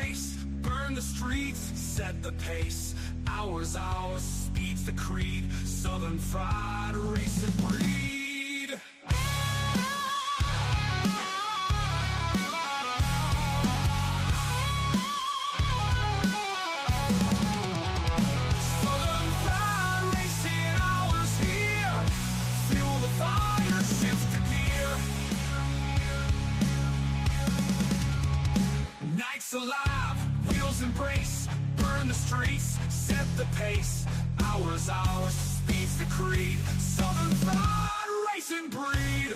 race, burn the streets, set the pace. Ours, speed's the creed. Southern fried, race and breed. Southern fried, racing hours here. Fuel the fire, shift the gear. Nights alive, wheels embrace. Burn the streets, set the pace. Ours, speed's the creed. Southern fried, racing breed.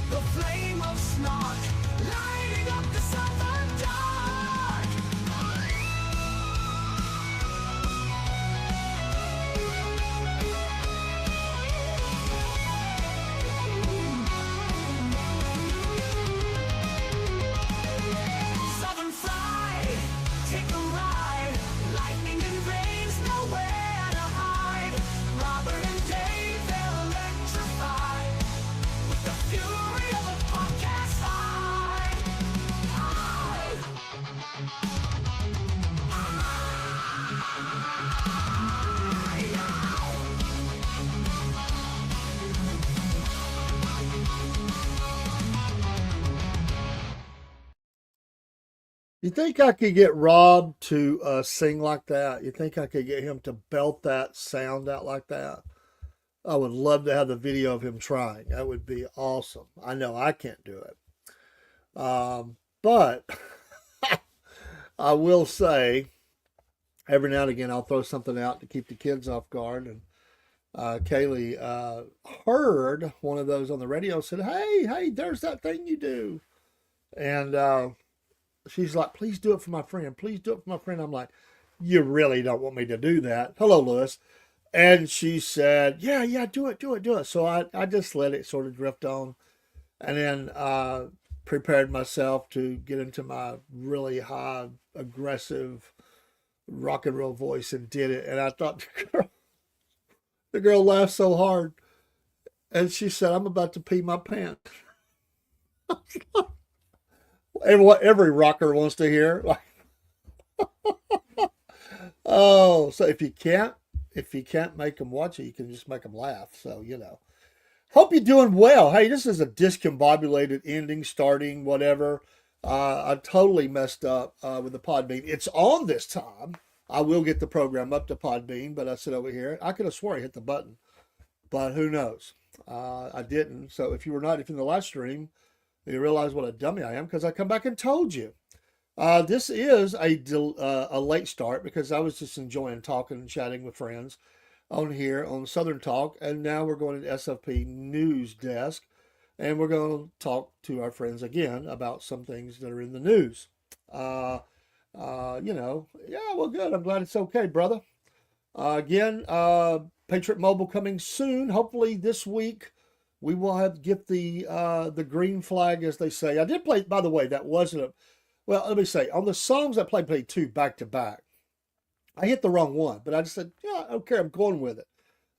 The flame of snot, lighting up the southern dark. Southern fried, take a ride. Lightning and rain's nowhere to hide. Robert and Dave, they'll electrify with the fury of a podcast high. You think I could get Rob to sing like that? You think I could get him to belt that sound out like that? I would love to have the video of him trying. That would be awesome. I know I can't do it. But I will say, every now and again, I'll throw something out to keep the kids off guard. And Kaylee heard one of those on the radio, said, hey, there's that thing you do. And she's like, please do it for my friend. Please do it for my friend. I'm like, you really don't want me to do that. Hello, Lewis. And she said, yeah, do it. So I just let it sort of drift on, and then prepared myself to get into my really high, aggressive rock and roll voice and did it. And I thought the girl laughed so hard. And she said, I'm about to pee my pants. Every rocker wants to hear. Oh, so if you can't make them watch it, you can just make them laugh. So, hope you're doing well. Hey, this is a discombobulated ending, starting, whatever. I totally messed up with the Podbean. It's on this time. I will get the program up to Podbean, but I sit over here. I could have swore I hit the button, but who knows? I didn't. So if you're in the live stream, you realize what a dummy I am, because I come back and told you. This is a late start because I was just enjoying talking and chatting with friends on here on Southern Talk. And now we're going to SFP News Desk, and we're going to talk to our friends again about some things that are in the news. Yeah, well, good. I'm glad it's okay, brother. Again, Patriot Mobile coming soon. Hopefully this week we will have get the green flag, as they say. I did play, by the way, that wasn't a, well, let me say, on the songs I played two back to back. I hit the wrong one, but I just said, yeah, I don't care. I'm going with it.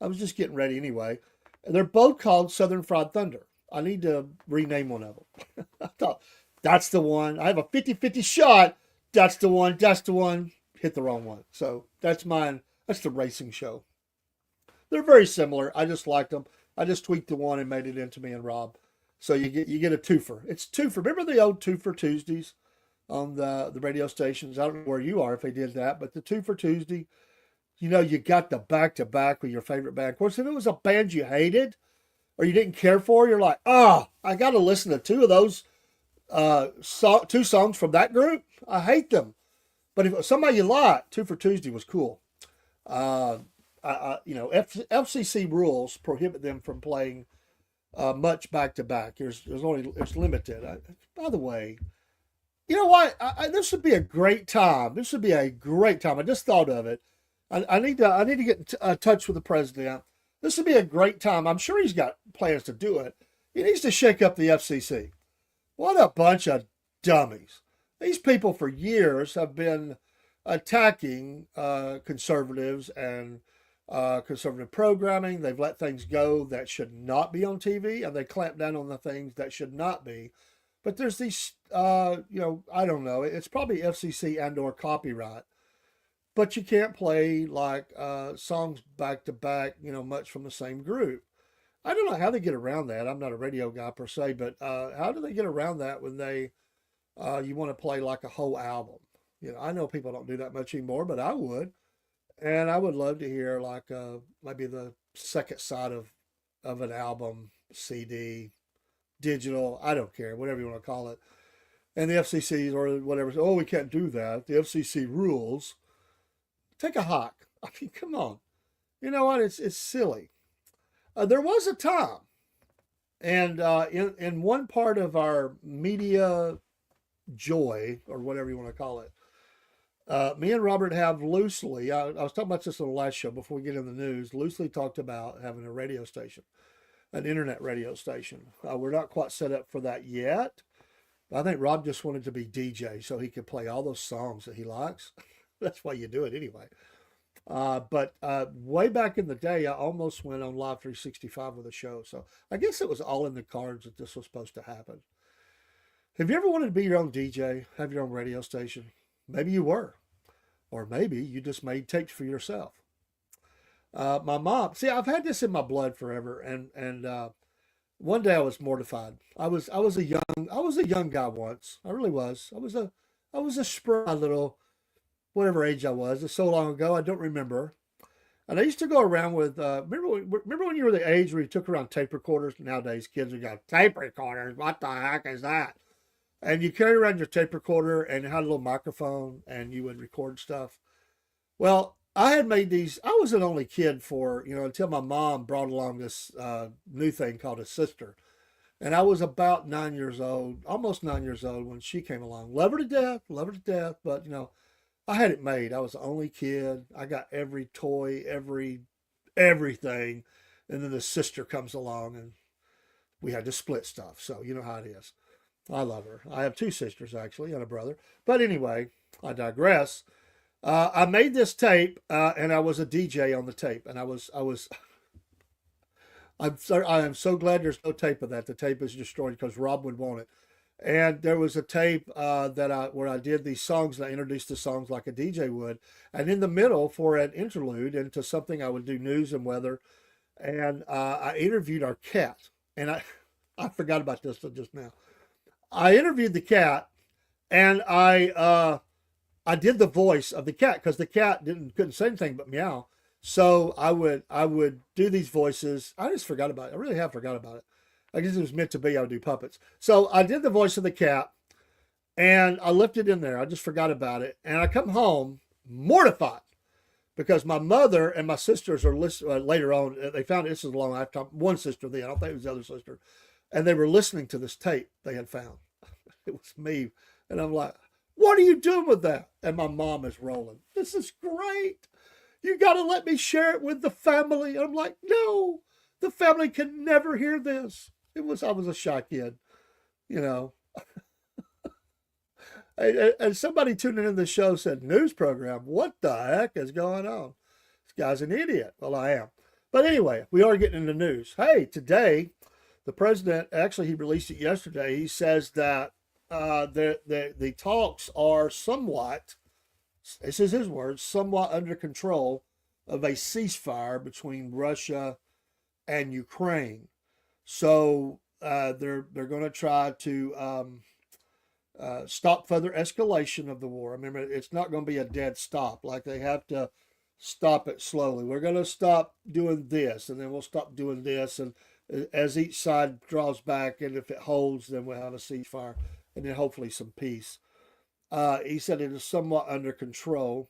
I was just getting ready anyway. And they're both called Southern Fried Thunder. I need to rename one of them. I thought, that's the one. I have a 50-50 shot. That's the one. That's the one. Hit the wrong one. So that's mine. That's the racing show. They're very similar. I just liked them. I just tweaked the one and made it into me and Rob. So you get a twofer. It's twofer. Remember the old two for Tuesdays on the radio stations? I don't know where you are if they did that, but the two for Tuesday, you got the back to back with your favorite band. Of course, if it was a band you hated or you didn't care for, you're like, I got to listen to two of those two songs from that group. I hate them. But if it was somebody you like, two for Tuesday was cool. FCC rules prohibit them from playing much back to back. It's limited. By the way, you know what? This would be a great time. This would be a great time. I just thought of it. I need to get in touch with the president. This would be a great time. I'm sure he's got plans to do it. He needs to shake up the FCC. What a bunch of dummies. These people for years have been attacking conservatives and conservative programming. They've let things go that should not be on TV, and they clamp down on the things that should not be. But there's these, I don't know. It's probably FCC and or copyright. But you can't play like songs back to back, much from the same group. I don't know how they get around that. I'm not a radio guy per se, but how do they get around that when you want to play like a whole album? I know people don't do that much anymore, but I would. And I would love to hear like maybe the second side of an album, CD, digital, I don't care, whatever you want to call it. And the FCC or whatever, oh, we can't do that. The FCC rules. Take a hike. I mean, come on. You know what? It's silly. There was a time, and in one part of our media joy, or whatever you want to call it, me and Robert have loosely, I was talking about this on the last show before we get in the news, loosely talked about having a radio station, an internet radio station. We're not quite set up for that yet. I think Rob just wanted to be DJ so he could play all those songs that he likes. That's why you do it anyway. But way back in the day, I almost went on Live 365 with a show. So I guess it was all in the cards that this was supposed to happen. Have you ever wanted to be your own DJ, have your own radio station? Maybe you were. Or maybe you just made tapes for yourself. My mom, see, I've had this in my blood forever. And one day I was mortified. I was a young guy once. I really was. I was a spry little, whatever age I was. It's so long ago, I don't remember. And I used to go around with, remember when you were the age where you took around tape recorders? Nowadays, kids have got tape recorders. What the heck is that? And you carry around your tape recorder and it had a little microphone and you would record stuff. Well, I had made these, I was an only kid for, until my mom brought along this new thing called a sister. And I was about 9 years old, almost 9 years old when she came along. Love her to death. But, I had it made. I was the only kid. I got every toy, everything. And then the sister comes along and we had to split stuff. So you know how it is. I love her. I have two sisters actually and a brother. But anyway, I digress. I made this tape and I was a DJ on the tape. And I am so glad there's no tape of that. The tape is destroyed because Rob would want it. And there was a tape where I did these songs and I introduced the songs like a DJ would. And in the middle for an interlude into something I would do news and weather. And I interviewed our cat. And I forgot about this just now. I interviewed the cat and I did the voice of the cat because the cat couldn't say anything but meow. So I would do these voices. I just forgot about it. I really have forgot about it. I guess it was meant to be I would do puppets. So I did the voice of the cat and I left it in there. I just forgot about it. And I come home mortified because my mother and my sisters are listening later on. They found this is a long lifetime. One sister then, I don't think it was the other sister. And they were listening to this tape they had found. It was me. And I'm like, What are you doing with that? And my mom is rolling. This is great. You got to let me share it with the family. And I'm like, no, the family can never hear this. I was a shy kid, you know. And somebody tuning in the show said, news program, what the heck is going on? This guy's an idiot. Well, I am. But anyway, we are getting into news. Hey, today, the president, actually, he released it yesterday. He says that the talks are somewhat, this is his words, somewhat under control of a ceasefire between Russia and Ukraine. So they're going to try to stop further escalation of the war. Remember, it's not going to be a dead stop. Like they have to stop it slowly. We're going to stop doing this, and then we'll stop doing this. And as each side draws back, and if it holds, then we'll have a ceasefire, and then hopefully some peace. He said it is somewhat under control.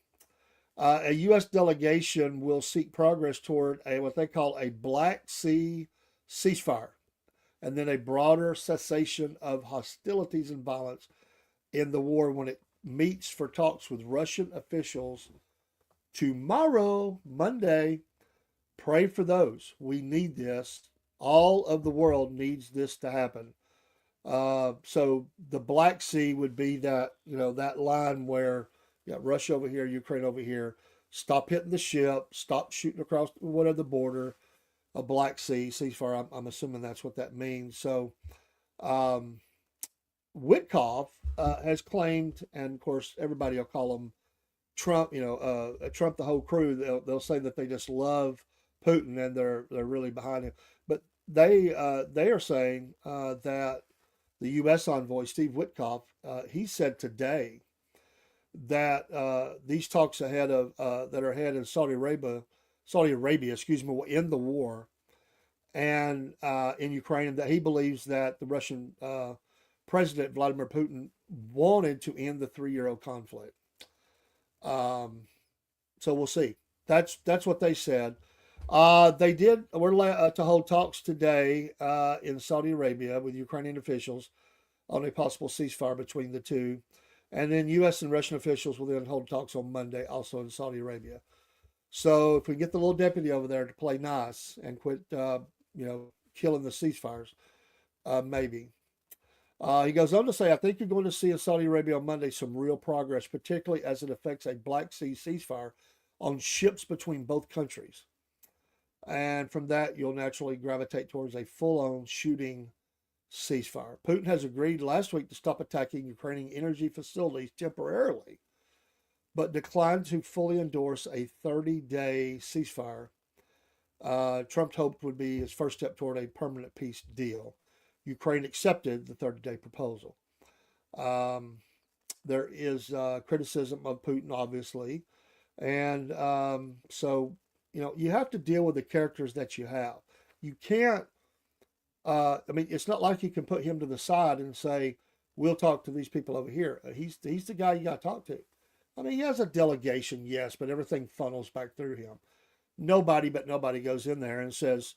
A U.S. delegation will seek progress toward what they call a Black Sea ceasefire, and then a broader cessation of hostilities and violence in the war when it meets for talks with Russian officials tomorrow, Monday. Pray for those. We need this. All of the world needs this to happen. So the Black Sea would be that, that line where you got Russia over here, Ukraine over here. Stop hitting the ship. Stop shooting across whatever the border. A Black Sea ceasefire. I'm assuming that's what that means. So, Witkoff has claimed, and of course everybody will call him Trump. Trump, the whole crew. They'll say that they just love Putin and they're really behind him. But they are saying that the U.S. envoy Steve Witkoff, he said today that these talks ahead of that are ahead in Saudi Arabia, will end the war, and in Ukraine, and that he believes that the Russian President Vladimir Putin wanted to end the 3-year-old conflict. So we'll see. That's what they said. They did. We're to hold talks today in Saudi Arabia with Ukrainian officials on a possible ceasefire between the two, and then U.S. and Russian officials will then hold talks on Monday, also in Saudi Arabia. So if we get the little deputy over there to play nice and quit, killing the ceasefires, maybe. He goes on to say, I think you're going to see in Saudi Arabia on Monday some real progress, particularly as it affects a Black Sea ceasefire on ships between both countries. And from that, you'll naturally gravitate towards a full-on shooting ceasefire. Putin has agreed last week to stop attacking Ukrainian energy facilities temporarily, but declined to fully endorse a 30-day ceasefire. Trump hoped would be his first step toward a permanent peace deal. Ukraine accepted the 30-day proposal. There is criticism of Putin, obviously. And so, you have to deal with the characters that you have. You can't, it's not like you can put him to the side and say, we'll talk to these people over here. He's the guy you got to talk to. He has a delegation, yes, but everything funnels back through him. Nobody goes in there and says,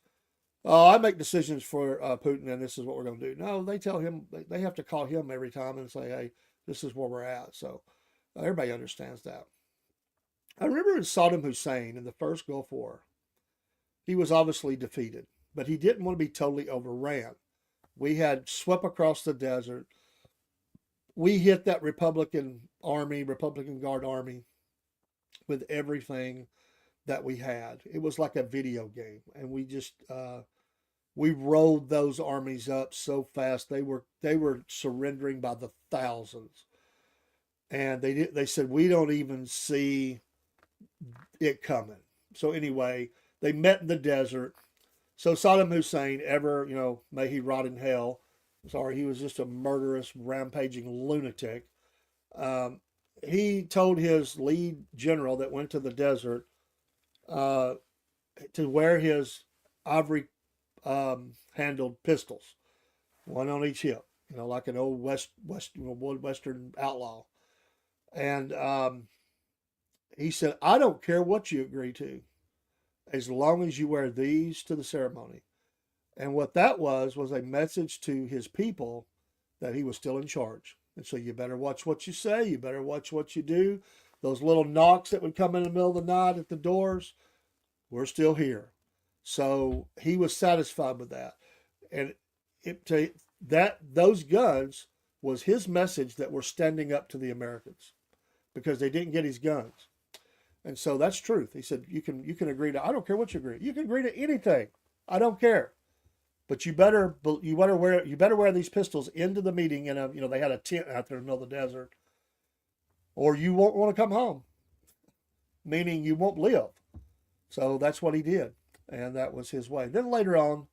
oh, I make decisions for Putin and this is what we're going to do. No, they tell him, they have to call him every time and say, hey, this is where we're at. So everybody understands that. I remember in Saddam Hussein in the first Gulf War, he was obviously defeated, but he didn't want to be totally overran. We had swept across the desert. We hit that Republican Guard army with everything that we had. It was like a video game, and we just we rolled those armies up so fast. They were surrendering by the thousands, and they said we don't even see it coming. So anyway, they met in the desert. So Saddam Hussein, may he rot in hell. Sorry, he was just a murderous, rampaging lunatic. He told his lead general that went to the desert to wear his ivory handled pistols, one on each hip, like an old Western outlaw. And he said, I don't care what you agree to, as long as you wear these to the ceremony. And what that was a message to his people that he was still in charge. And so you better watch what you say. You better watch what you do. Those little knocks that would come in the middle of the night at the doors, we're still here. So he was satisfied with that. And those guns was his message that we're standing up to the Americans because they didn't get his guns. And so that's truth. He said, you can agree to, I don't care what you agree. You can agree to anything. I don't care. But you better wear these pistols into the meeting in they had a tent out there in the middle of the desert, or you won't want to come home, meaning you won't live. So that's what he did, and that was his way. Then later on,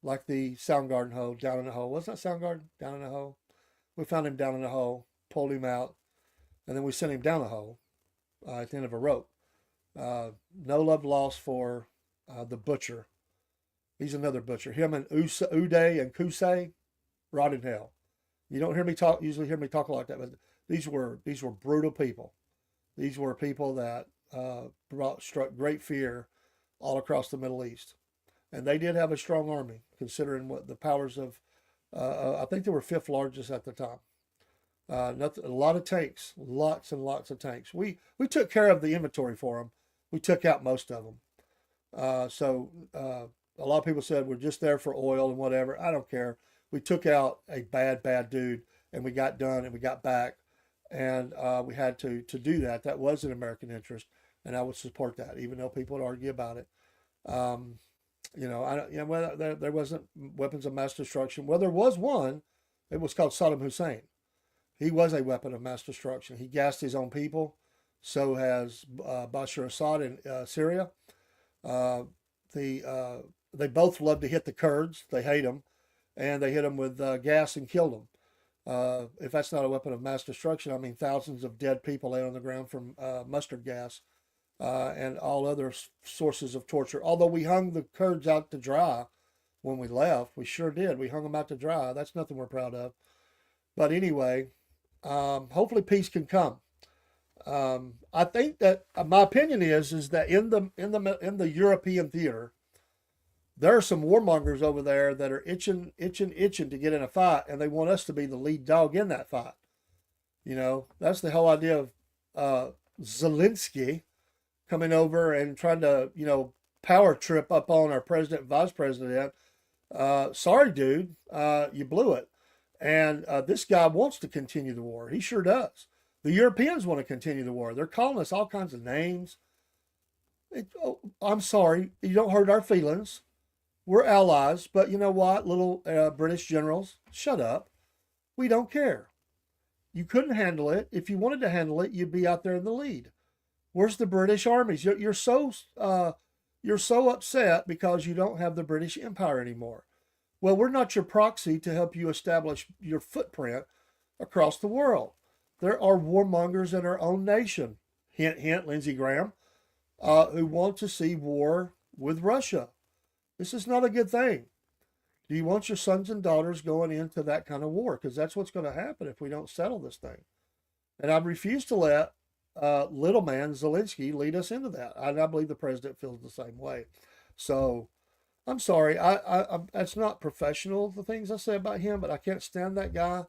like the Soundgarden hole, down in the hole. Wasn't that Soundgarden? Down in the hole. We found him down in the hole, pulled him out, and then we sent him down the hole at the end of a rope. No love lost for the butcher. He's another butcher. Him and Uday and Kusei, rot in hell. You don't usually hear me talk like that, but these were brutal people. These were people that struck great fear all across the Middle East. And they did have a strong army, considering what the powers of, I think they were fifth largest at the time. A lot of tanks, lots and lots of tanks. We took care of the inventory for them. We took out most of them. So a lot of people said we're just there for oil and whatever. I don't care. We took out a bad dude, and we got done, and we got back, and we had to do that. That was in American interest, and I would support that, even though people would argue about it. There wasn't weapons of mass destruction. Well, there was one. It was called Saddam Hussein. He was a weapon of mass destruction. He gassed his own people. So has Bashar Assad in Syria. They both love to hit the Kurds. They hate them, and they hit them with gas and killed them. If that's not a weapon of mass destruction, I mean thousands of dead people lay on the ground from mustard gas and all other sources of torture. Although we hung the Kurds out to dry when we left, we sure did. We hung them out to dry. That's nothing we're proud of. But anyway, hopefully peace can come. I think that my opinion is that in the European theater, there are some warmongers over there that are itching to get in a fight, and they want us to be the lead dog in that fight. That's the whole idea of Zelensky coming over and trying to, power trip up on our president and vice president. Sorry, dude, you blew it. And this guy wants to continue the war. He sure does. The Europeans want to continue the war. They're calling us all kinds of names. I'm sorry, you don't hurt our feelings. We're allies, but you know what, little British generals, shut up. We don't care. You couldn't handle it. If you wanted to handle it, you'd be out there in the lead. Where's the British armies? You're so upset because you don't have the British Empire anymore. Well, we're not your proxy to help you establish your footprint across the world. There are warmongers in our own nation, hint, hint, Lindsey Graham, who want to see war with Russia. This is not a good thing. Do you want your sons and daughters going into that kind of war? Because that's what's going to happen if we don't settle this thing. And I refuse to let little man Zelensky lead us into that. And I believe the president feels the same way. So I'm sorry. I that's not professional, the things I say about him, but I can't stand that guy.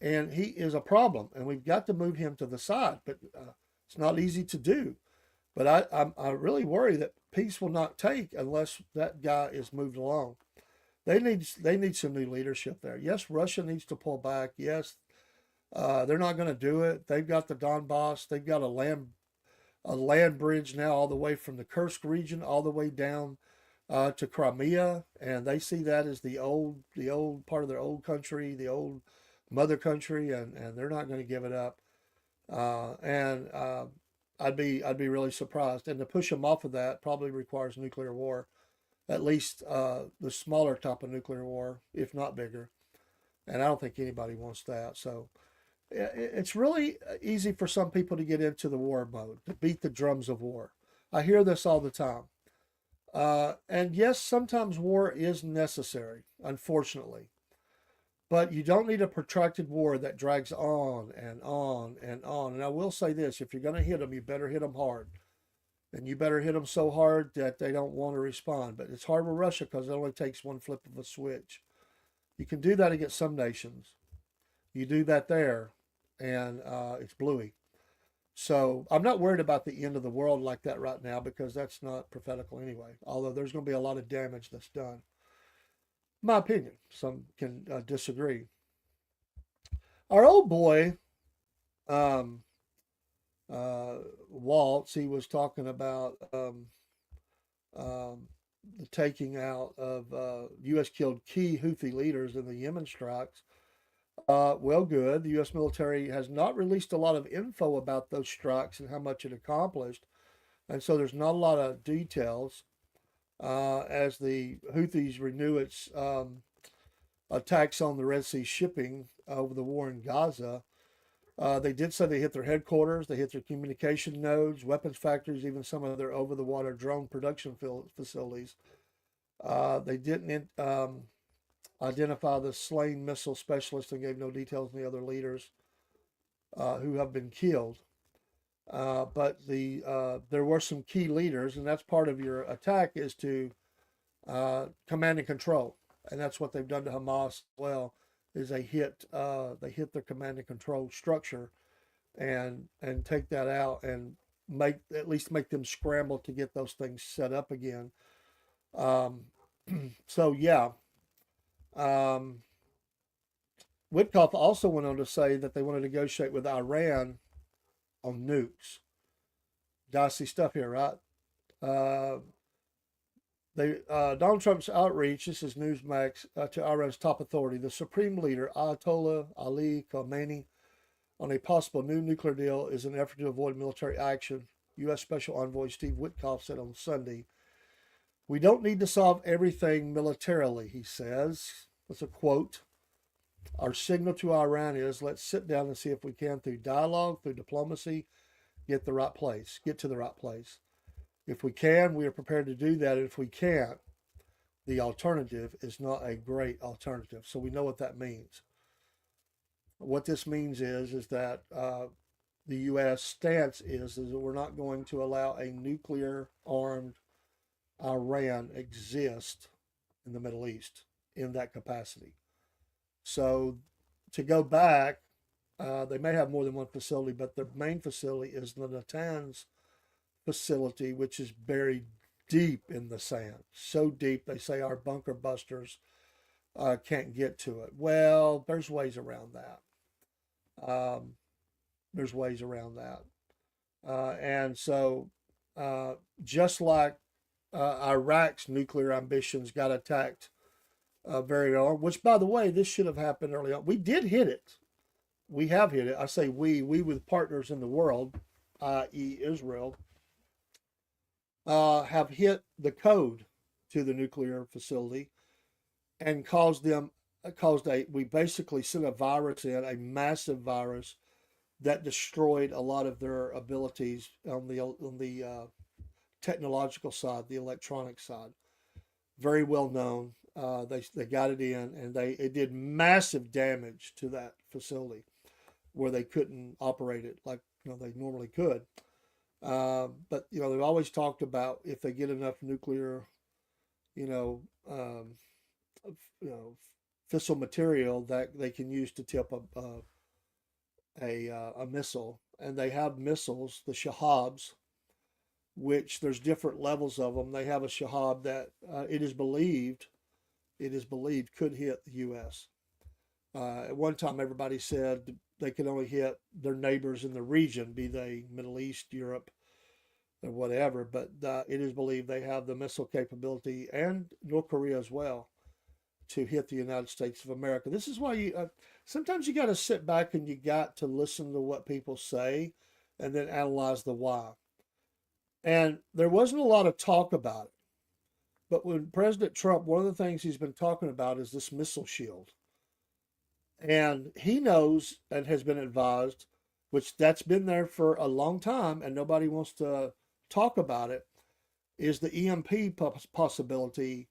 And he is a problem. And we've got to move him to the side. But it's not easy to do. But I really worry that peace will not take unless that guy is moved along. They need some new leadership there. Yes, Russia needs to pull back. Yes, they're not going to do it. They've got the Donbass. They've got a land bridge now all the way from the Kursk region all the way down to Crimea, and they see that as the old part of their old country, the old mother country, and they're not going to give it up. I'd be really surprised. And to push them off of that probably requires nuclear war, at least the smaller type of nuclear war, if not bigger. And I don't think anybody wants that. So it's really easy for some people to get into the war mode, to beat the drums of war. I hear this all the time. And yes, sometimes war is necessary, unfortunately. But you don't need a protracted war that drags on and on and on. And I will say this, if you're going to hit them, you better hit them hard. And you better hit them so hard that they don't want to respond. But it's hard with Russia because it only takes one flip of a switch. You can do that against some nations. You do that there, and it's bluey. So I'm not worried about the end of the world like that right now because that's not prophetical anyway. Although there's going to be a lot of damage that's done. My opinion. Some can disagree. Our old boy, um, Waltz, he was talking about um, the taking out of U.S. killed key Houthi leaders in the Yemen strikes. Well, good. The U.S. military has not released a lot of info about those strikes and how much it accomplished. And so there's not a lot of details as the Houthis renew its attacks on the Red Sea shipping over the war in Gaza. They did say they hit their headquarters, they hit their communication nodes, weapons factories, even some of their over the water drone production facilities. They didn't identify the slain missile specialist and gave no details on the other leaders who have been killed. But there were some key leaders, and that's part of your attack is to command and control, and that's what they've done to Hamas as well. Is they hit their command and control structure, and take that out and at least make them scramble to get those things set up again. So yeah, Witkoff also went on to say that they want to negotiate with Iran on nukes. Dicey stuff here, right? Donald Trump's outreach, this is Newsmax, to Iran's top authority, the supreme leader, Ayatollah Ali Khamenei, on a possible new nuclear deal is an effort to avoid military action, U.S. Special Envoy Steve Witkoff said on Sunday. We don't need to solve everything militarily, he says. That's a quote. Our signal to Iran is let's sit down and see if we can, through dialogue, through diplomacy, get to the right place. If we can, we are prepared to do that. If we can't, the alternative is not a great alternative. So we know what that means. What this means is that the U.S. stance is that we're not going to allow a nuclear-armed Iran exist in the Middle East in that capacity. So to go back, they may have more than one facility, but their main facility is the Natanz facility, which is buried deep in the sand. So deep, they say our bunker busters can't get to it. Well, there's ways around that. And so just like Iraq's nuclear ambitions got attacked very early, which, by the way, this should have happened early on. We did hit it. We have hit it. I say we with partners in the world, i.e. Israel, have hit the code to the nuclear facility and we basically sent a virus in, a massive virus that destroyed a lot of their abilities on the technological side, the electronic side. Very well known. They got it in, and it did massive damage to that facility where they couldn't operate it like they normally could. But they've always talked about if they get enough nuclear, fissile material that they can use to tip a missile, and they have missiles, the Shahabs, which there's different levels of them. They have a Shahab that it is believed could hit the U.S. At one time, everybody said they could only hit their neighbors in the region, be they Middle East, Europe, or whatever. But it is believed they have the missile capability, and North Korea as well, to hit the United States of America. This is why sometimes you got to sit back and you got to listen to what people say and then analyze the why. And there wasn't a lot of talk about it. But when President Trump, one of the things he's been talking about is this missile shield. And he knows and has been advised, which that's been there for a long time and nobody wants to talk about it, is the EMP possibility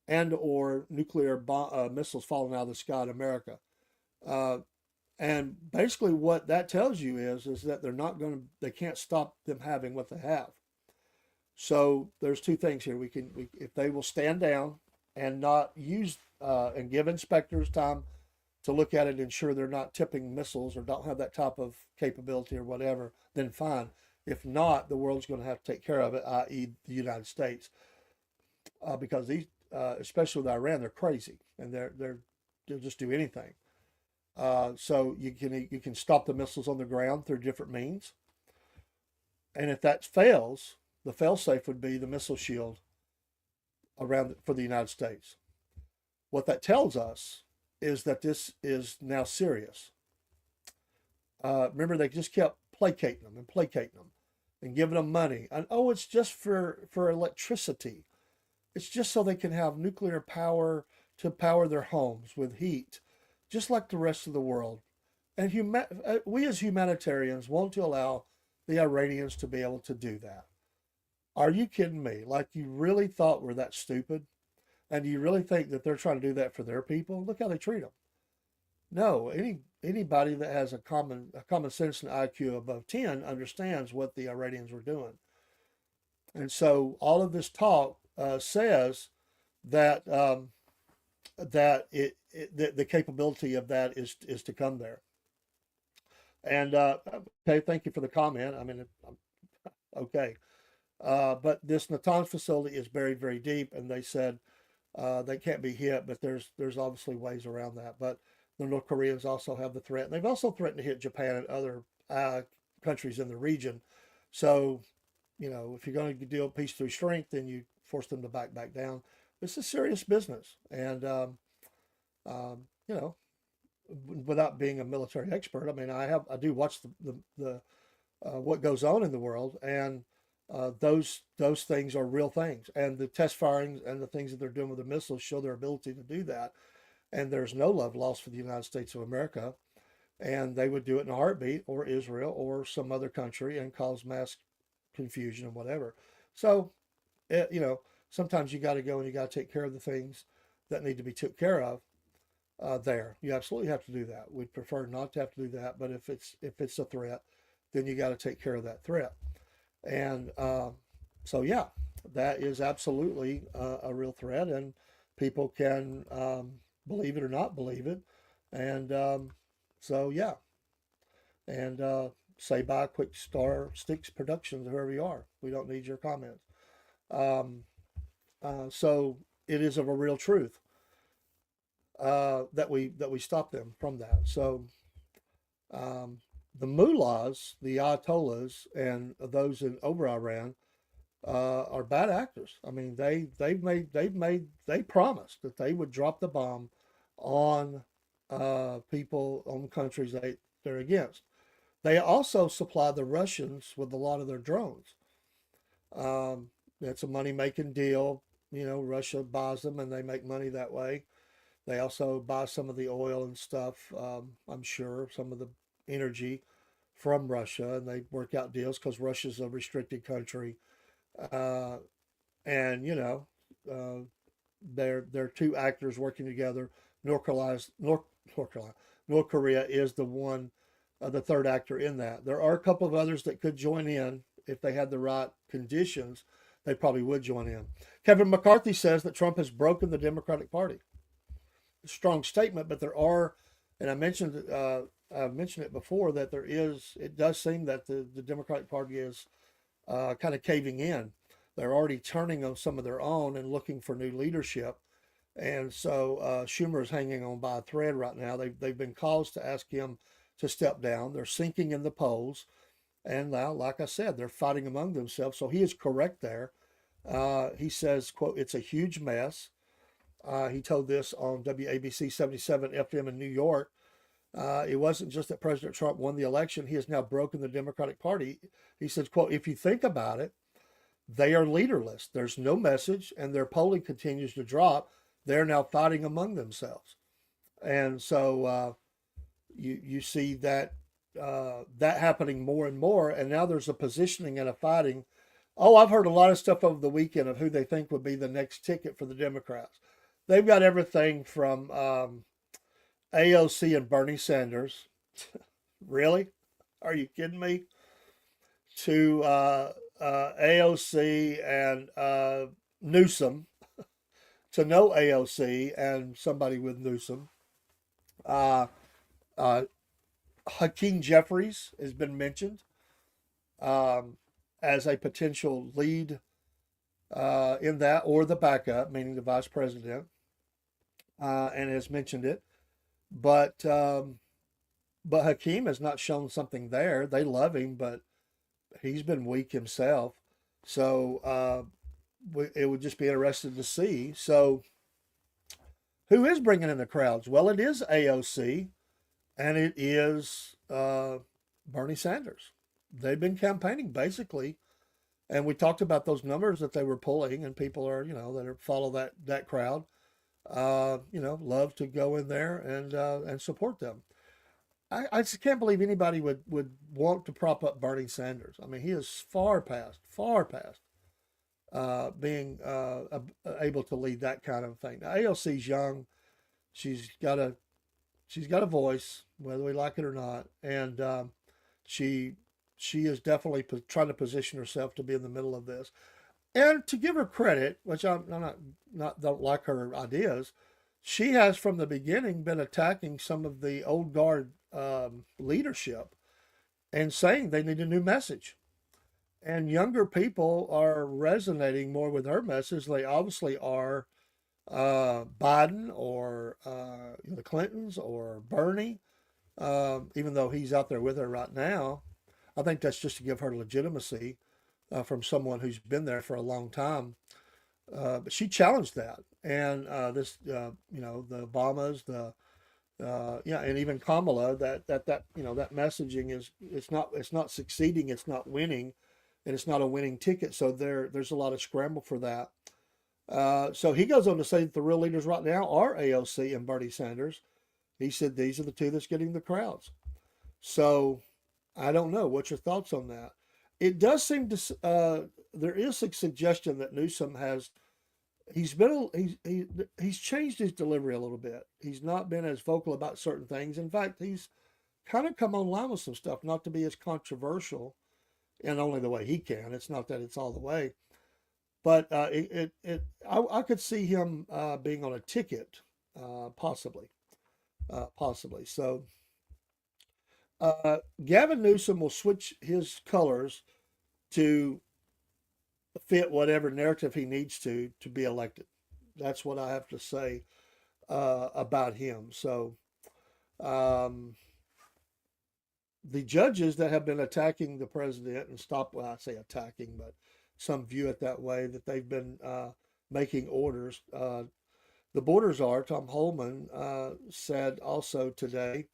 and or nuclear missiles falling out of the sky in America. And basically what that tells you is that they can't stop them having what they have. So there's two things here. If they will stand down and not use and give inspectors time to look at it and ensure they're not tipping missiles or don't have that type of capability or whatever, then fine. If not, the world's going to have to take care of it, i.e., the United States, because these, especially with Iran, they're crazy and they'll just do anything. So you can stop the missiles on the ground through different means, and if that fails, the fail-safe would be the missile shield around for the United States. What that tells us is that this is now serious. Remember, they just kept placating them and giving them money. And oh, it's just for electricity. It's just so they can have nuclear power to power their homes with heat, just like the rest of the world. And we as humanitarians want to allow the Iranians to be able to do that. Are you kidding me? Like, you really thought we're that stupid? And do you really think that they're trying to do that for their people? Look how they treat them. No, anybody that has a common sense and IQ above 10 understands what the Iranians were doing. And so all of this talk says that the capability of that is to come there. And okay, thank you for the comment. I mean, okay, but this Natanz facility is buried very deep, and they said they can't be hit, but there's obviously ways around that. But the North Koreans also have the threat. They've also threatened to hit Japan and other countries in the region. So, you know, if you're going to deal peace through strength, then you force them to back down. This is serious business, and you know, without being a military expert, I mean, I do watch the what goes on in the world, and those things are real things, and the test firings and the things that they're doing with the missiles show their ability to do that. And there's no love lost for the United States of America, and they would do it in a heartbeat, or Israel, or some other country, and cause mass confusion and whatever. So, you know, sometimes you got to go and you got to take care of the things that need to be took care of. There, you absolutely have to do that. We'd prefer not to have to do that, but if it's a threat, then you got to take care of that threat. And so, yeah, that is absolutely a real threat, and people can believe it or not believe it. And so, yeah, and say bye, Quick Star Sticks Productions, whoever you are. We don't need your comments. So it is of a real truth that we stop them from that. So the mullahs, the ayatollahs, and those over Iran are bad actors. I mean, they promised that they would drop the bomb on people, on countries they're against. They also supply the Russians with a lot of their drones. It's a money-making deal. You know, Russia buys them and they make money that way. They also buy some of the oil and stuff, I'm sure, some of the energy from Russia, and they work out deals because Russia's a restricted country. And, you know, they're two actors working together. North Korea is the third actor in that. There are a couple of others that could join in if they had the right conditions. They probably would join in. Kevin McCarthy says that Trump has broken the Democratic Party. Strong statement, but there are, and I mentioned it before, that it does seem that the Democratic Party is kind of caving in. They're already turning on some of their own and looking for new leadership. And so Schumer is hanging on by a thread right now. They've been calls to ask him to step down. They're sinking in the polls. And now, like I said, they're fighting among themselves. So he is correct there. He says, quote, "It's a huge mess." He told this on WABC 77 FM in New York. It wasn't just that President Trump won the election. He has now broken the Democratic Party. He says, quote, "If you think about it, they are leaderless. There's no message, and their polling continues to drop. They're now fighting among themselves." And so you see that happening more and more. And now there's a positioning and a fighting. Oh, I've heard a lot of stuff over the weekend of who they think would be the next ticket for the Democrats. They've got everything from AOC and Bernie Sanders. Really? Are you kidding me? To AOC and Newsom, to no AOC and somebody with Newsom. Uh, Hakeem Jeffries has been mentioned um, as a potential lead in that, or the backup, meaning the vice president, and has mentioned it. But but Hakeem has not shown something there. They love him, but he's been weak himself. So it would just be interesting to see. So who is bringing in the crowds? Well, it is AOC, and it is Bernie Sanders. They've been campaigning basically, and we talked about those numbers that they were pulling, and people are, that are follow that crowd, love to go in there and support them. I just can't believe anybody would want to prop up Bernie Sanders. I mean, he is far past being able to lead that kind of thing. Now, AOC's young. She's got a she's got a voice, whether we like it or not, and she she is definitely trying to position herself to be in the middle of this. And to give her credit, which I'm not don't like her ideas, she has from the beginning been attacking some of the old guard leadership and saying they need a new message. And younger people are resonating more with her message. They obviously are Biden or the Clintons or Bernie, even though he's out there with her right now. I think that's just to give her legitimacy from someone who's been there for a long time. But she challenged that, and the Obamas, and even Kamala, that messaging is it's not succeeding, it's not winning, and it's not a winning ticket. So there's a lot of scramble for that. So he goes on to say that the real leaders right now are AOC and Bernie Sanders. He said these are the two that's getting the crowds. So I don't know. What's your thoughts on that? It does seem to there is a suggestion that Newsom has he's changed his delivery a little bit. He's not been as vocal about certain things. In fact, he's kind of come online with some stuff, not to be as controversial in only the way he can. It's not that it's all the way, but I could see him being on a ticket, possibly. So Gavin Newsom will switch his colors to fit whatever narrative he needs to be elected. That's what I have to say about him. So um, the judges that have been attacking the president and well, I say attacking, but some view it that way, that they've been making orders. The borders are, Tom Holman said also today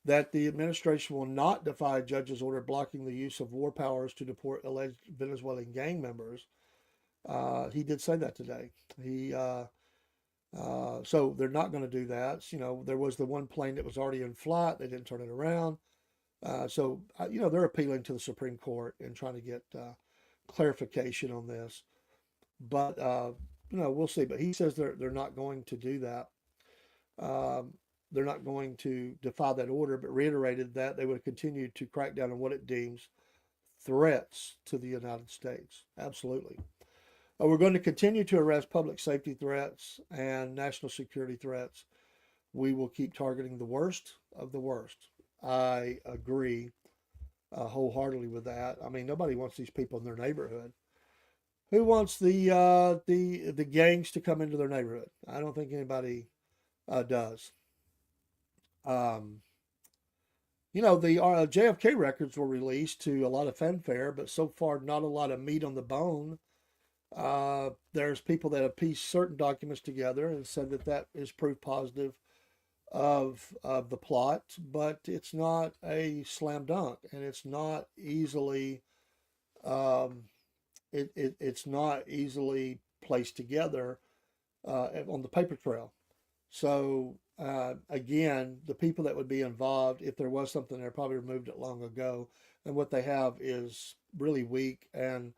that the administration will not defy a judge's order blocking the use of war powers to deport alleged Venezuelan gang members. He did say that today. So they're not going to do that. There was the one plane that was already in flight. They didn't turn it around. They're appealing to the Supreme Court and trying to get clarification on this. But, we'll see. But he says they're not going to do that. They're not going to defy that order, but reiterated that they would continue to crack down on what it deems threats to the United States. Absolutely. We're going to continue to arrest public safety threats and national security threats. We will keep targeting the worst of the worst. I agree wholeheartedly with that. I mean, nobody wants these people in their neighborhood. Who wants the gangs to come into their neighborhood? I don't think anybody does. Um, the JFK records were released to a lot of fanfare, but so far not a lot of meat on the bone. There's people that have pieced certain documents together and said that is proof positive of the plot, but it's not a slam dunk, and it's not easily um, it's not easily placed together on the paper trail. So again, the people that would be involved, if there was something there, probably removed it long ago. And what they have is really weak, and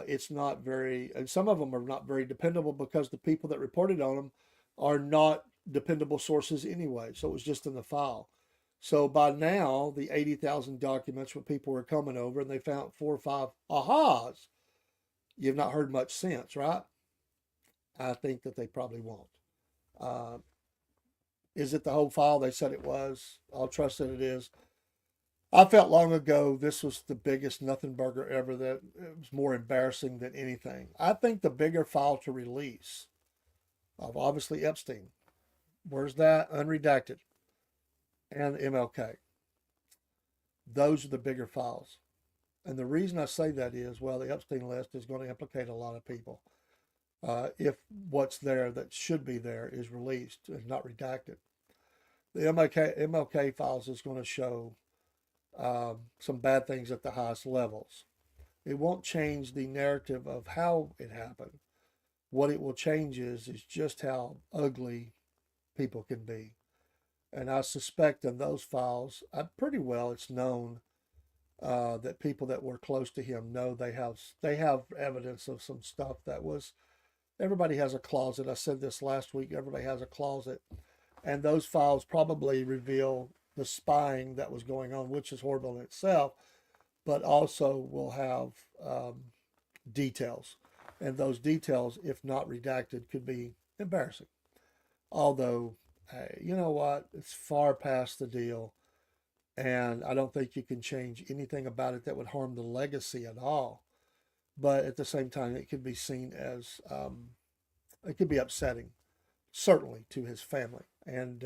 it's not very. And some of them are not very dependable because the people that reported on them are not dependable sources anyway. So it was just in the file. So by now, the 80,000 documents where people were coming over and they found 4 or 5 ahas, you've not heard much since, right? I think that they probably won't. Uh, Is it the whole file? They said it was. I'll trust that it is. I felt long ago this was the biggest nothing burger ever, that it was more embarrassing than anything. I think the bigger file to release of obviously Epstein, where's that? Unredacted, and MLK. Those are the bigger files. And the reason I say that is, well, the Epstein list is going to implicate a lot of people. If what's there that should be there is released and not redacted. The MLK files is going to show some bad things at the highest levels. It won't change the narrative of how it happened. What it will change is just how ugly people can be. And I suspect in those files, pretty well it's known that people that were close to him know they have evidence of some stuff that was. Everybody has a closet. I said this last week. Everybody has a closet, and those files probably reveal the spying that was going on, which is horrible in itself, but also will have details, and those details, if not redacted, could be embarrassing. Although, hey, you know what? It's far past the deal, and I don't think you can change anything about it that would harm the legacy at all. But at the same time, it could be seen as it could be upsetting, certainly to his family. And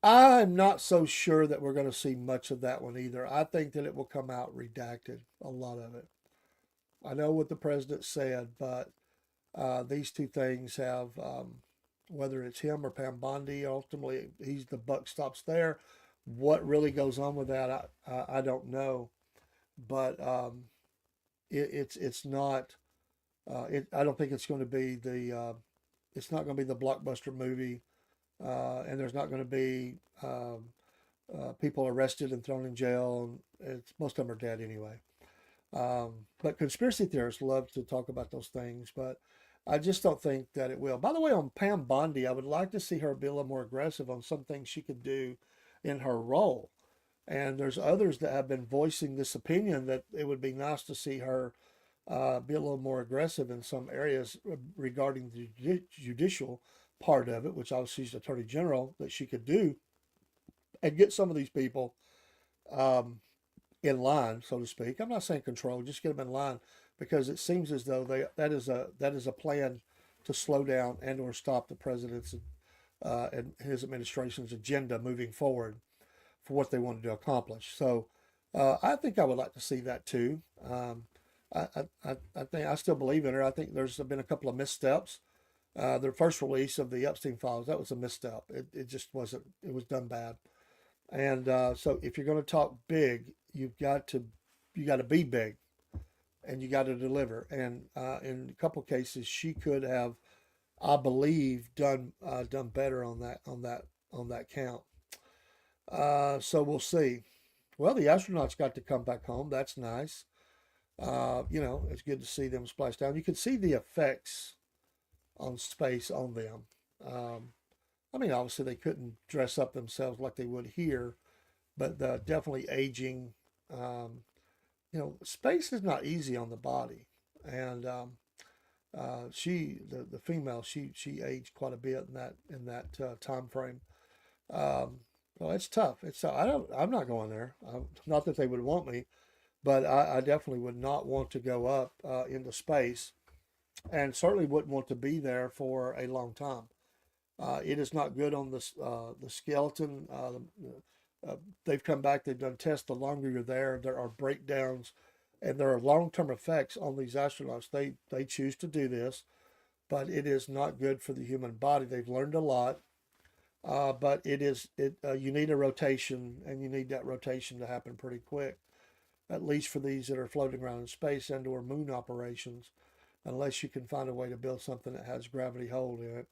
I'm not so sure that we're going to see much of that one either. I think that it will come out redacted, a lot of it. I know what the president said, but these two things have, whether it's him or Pam Bondi, ultimately the buck stops there. What really goes on with that, I don't know. But it's not. I don't think it's going to be it's not going to be the blockbuster movie, and there's not going to be people arrested and thrown in jail. And most of them are dead anyway. But conspiracy theorists love to talk about those things, but I just don't think that it will. By the way, on Pam Bondi, I would like to see her be a little more aggressive on some things she could do in her role. And there's others that have been voicing this opinion that it would be nice to see her be a little more aggressive in some areas regarding the judicial part of it, which obviously is Attorney General, that she could do and get some of these people in line, so to speak. I'm not saying control, just get them in line, because it seems as though that is a plan to slow down and or stop the president's and his administration's agenda moving forward for what they wanted to accomplish. So I think I would like to see that too. I think I still believe in her. I think there's been a couple of missteps. The first release of the Epstein files, that was a misstep. It just wasn't. It was done bad. And so if you're going to talk big, you got to be big, and you got to deliver. And in a couple of cases, she could have, I believe, done better on that count. So we'll see. Well, the astronauts got to come back home. That's nice. It's good to see them splash down. You can see the effects on space on them. I mean, obviously they couldn't dress up themselves like they would here, but definitely aging. Space is not easy on the body, and the female, she aged quite a bit in that time frame. Well, it's tough. I'm not going there. Not that they would want me, but I definitely would not want to go up into space, and certainly wouldn't want to be there for a long time. It is not good on the skeleton. They've come back. They've done tests. The longer you're there are breakdowns, and there are long-term effects on these astronauts. They choose to do this, but it is not good for the human body. They've learned a lot, but you need a rotation, and you need that rotation to happen pretty quick. At least for these that are floating around in space and/or moon operations, unless you can find a way to build something that has gravity hold in it,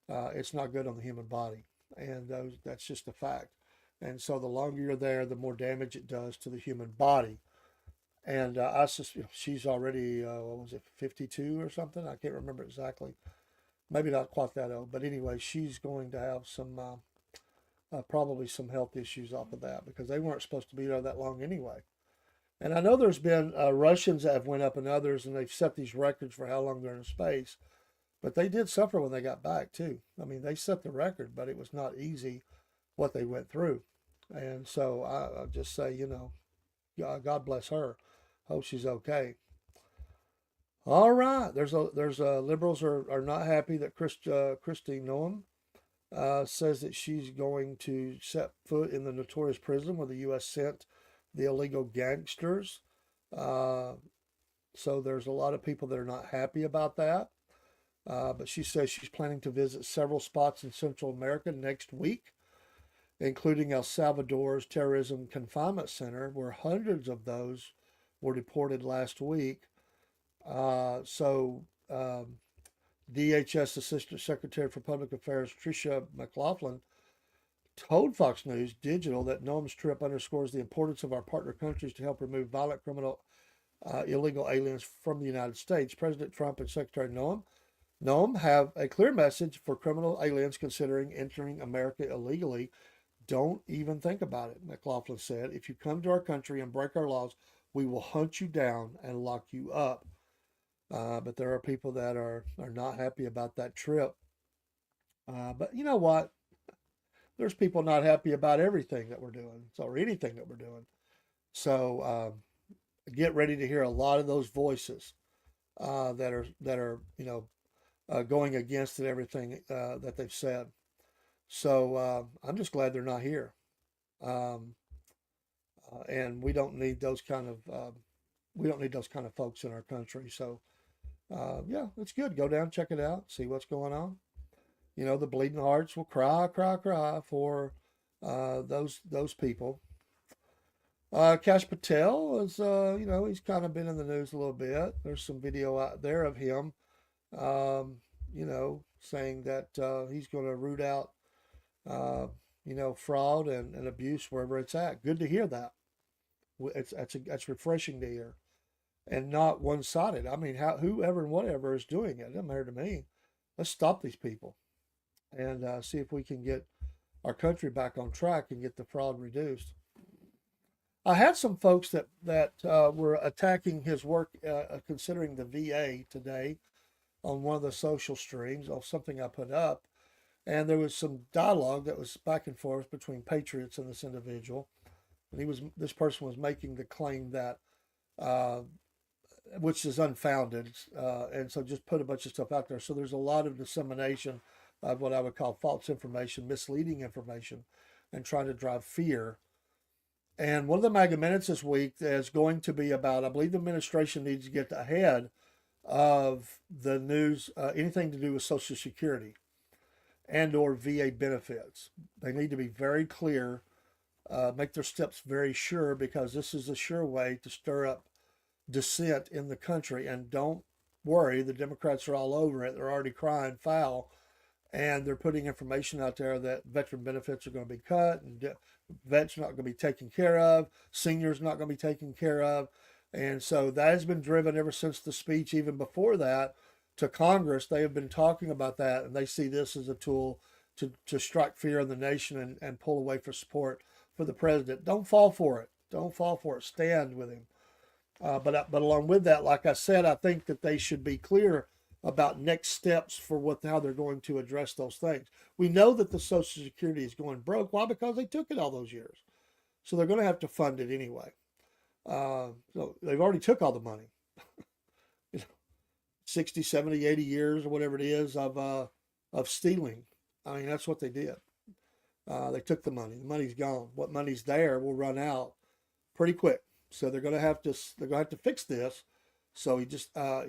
it's not good on the human body, and that's just a fact. And so the longer you're there, the more damage it does to the human body. And she's already, what was it, 52 or something? I can't remember exactly. Maybe not quite that old, but anyway, she's going to have some probably some health issues off of that, because they weren't supposed to be there that long anyway. And I know there's been Russians that have went up and others, and they've set these records for how long they're in space. But they did suffer when they got back too. I mean, they set the record, but it was not easy what they went through. And so I just say, God bless her. Hope she's okay. All right. There's liberals are not happy that Kristi Noem says that she's going to set foot in the notorious prison where the U.S. sent the illegal gangsters. Uh, so there's a lot of people that are not happy about that. But she says she's planning to visit several spots in Central America next week, including El Salvador's Terrorism Confinement Center, where hundreds of those were deported last week. DHS Assistant Secretary for Public Affairs Tricia McLaughlin told Fox News Digital that Noam's trip underscores the importance of our partner countries to help remove violent criminal illegal aliens from the United States. President Trump and Secretary Noam have a clear message for criminal aliens considering entering America illegally. Don't even think about it, McLaughlin said. If you come to our country and break our laws, we will hunt you down and lock you up. But there are people that are not happy about that trip. But you know what? There's people not happy about everything that we're doing, or anything that we're doing. So get ready to hear a lot of those voices that are going against it, everything that they've said. So I'm just glad they're not here. And we don't need those kind of folks in our country. So yeah, it's good. Go down, check it out, see what's going on. The bleeding hearts will cry, cry, cry for those people. Kash Patel is, he's kind of been in the news a little bit. There's some video out there of him, saying that he's going to root out, fraud and abuse wherever it's at. Good to hear that. That's refreshing to hear, and not one-sided. I mean, whoever and whatever is doing it doesn't matter to me. Let's stop these people and see if we can get our country back on track and get the fraud reduced. I had some folks that were attacking his work, considering the VA today on one of the social streams of something I put up. And there was some dialogue that was back and forth between patriots and this individual. And this person was making the claim that, which is unfounded. And so just put a bunch of stuff out there. So there's a lot of dissemination of what I would call false information, misleading information, and trying to drive fear. And one of the mega minutes this week is going to be about, I believe the administration needs to get ahead of the news, anything to do with Social Security and or VA benefits. They need to be very clear, make their steps very sure, because this is a sure way to stir up dissent in the country. And don't worry, the Democrats are all over it. They're already crying foul. And they're putting information out there that veteran benefits are going to be cut, and vets not going to be taken care of, seniors not going to be taken care of. And so that has been driven ever since the speech, even before that, to Congress. They have been talking about that, and they see this as a tool to strike fear in the nation and pull away for support for the president. Don't fall for it. Don't fall for it. Stand with him. But along with that, like I said, I think that they should be clear about next steps for how they're going to address those things. We know that the Social Security is going broke. Why? Because they took it all those years. So they're going to have to fund it anyway. So they've already took all the money. 60, 70, 80 years or whatever it is of stealing. I mean, that's what they did. They took the money. The money's gone. What money's there will run out pretty quick. So they're going to have to fix this. So he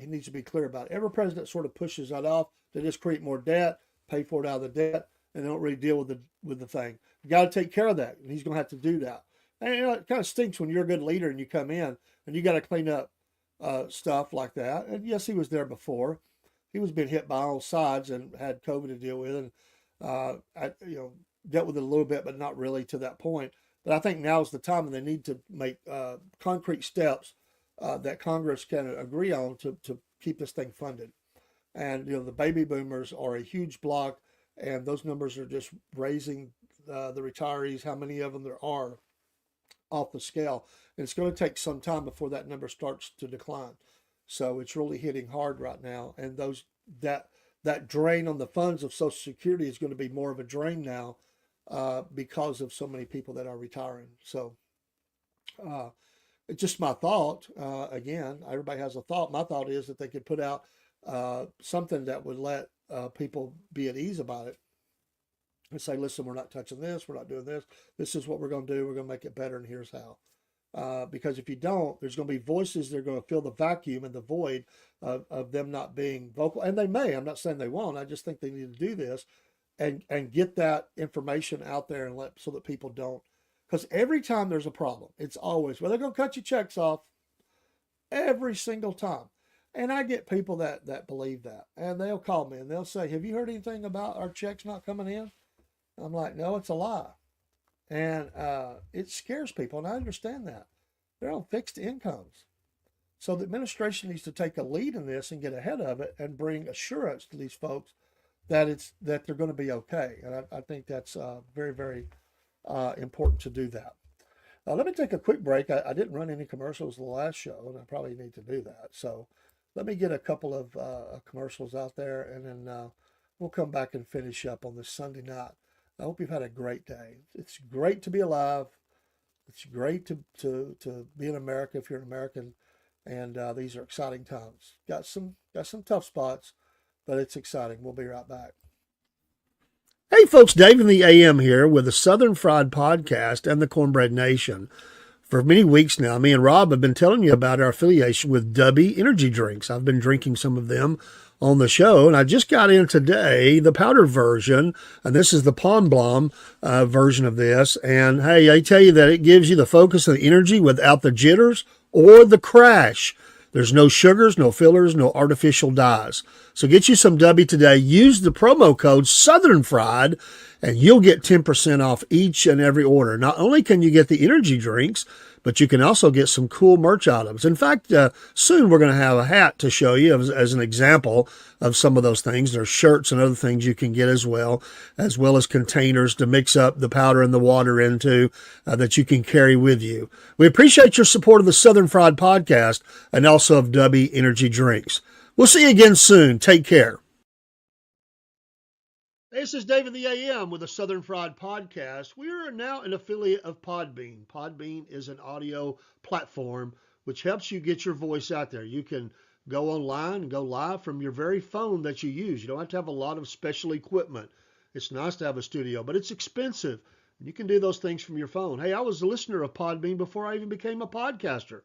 needs to be clear about it. Every president sort of pushes that off. They just create more debt, pay for it out of the debt, and they don't really deal with the thing. You got to take care of that, and he's going to have to do that. And it kind of stinks when you're a good leader and you come in and you got to clean up stuff like that. And yes, he was there before. He was being hit by all sides and had COVID to deal with, and dealt with it a little bit, but not really to that point. But I think now is the time, and they need to make concrete steps that Congress can agree on to keep this thing funded. And the baby boomers are a huge block, and those numbers are just raising the retirees, how many of them there are, off the scale. And it's going to take some time before that number starts to decline. So it's really hitting hard right now. And that drain on the funds of Social Security is going to be more of a drain now because of so many people that are retiring. So uh, it's just my thought. Again, everybody has a thought. My thought is that they could put out something that would let people be at ease about it and say, listen, we're not touching this. We're not doing this. This is what we're going to do. We're going to make it better. And here's how. Because if you don't, there's going to be voices that are going to fill the vacuum and the void of them not being vocal. And they may. I'm not saying they won't. I just think they need to do this and get that information out there and let so that people don't. Because every time there's a problem, it's always, well, they're going to cut your checks off every single time. And I get people that believe that. And they'll call me and they'll say, have you heard anything about our checks not coming in? I'm like, no, it's a lie. And it scares people, and I understand that. They're on fixed incomes. So the administration needs to take a lead in this and get ahead of it and bring assurance to these folks that they're going to be okay. And I think that's very, very important to do that. Let me take a quick break. I didn't run any commercials the last show, and I probably need to do that. So let me get a couple of commercials out there, and then we'll come back and finish up on this Sunday night. I hope you've had a great day. It's great to be alive. It's great to be in America if you're an American, and these are exciting times. Got some tough spots, but it's exciting. We'll be right back. Hey folks, Dave in the AM here with the Southern Fried Podcast and the Cornbread Nation. For many weeks now, me and Rob have been telling you about our affiliation with Dubby Energy Drinks. I've been drinking some of them on the show, and I just got in today the powder version, and this is the Pond Blom version of this. And hey, I tell you that it gives you the focus and the energy without the jitters or the crash. There's no sugars, no fillers, no artificial dyes. So get you some Dubby today. Use the promo code Southern Fried, and you'll get 10% off each and every order. Not only can you get the energy drinks, but you can also get some cool merch items. In fact, soon we're going to have a hat to show you as an example of some of those things. There's shirts and other things you can get as well as containers to mix up the powder and the water into that you can carry with you. We appreciate your support of the Southern Fried Podcast and also of Dubby Energy Drinks. We'll see you again soon. Take care. This is David the AM with the Southern Fried Podcast. We are now an affiliate of Podbean. Podbean is an audio platform which helps you get your voice out there. You can go online and go live from your very phone that you use. You don't have to have a lot of special equipment. It's nice to have a studio, but it's expensive. You can do those things from your phone. Hey, I was a listener of Podbean before I even became a podcaster.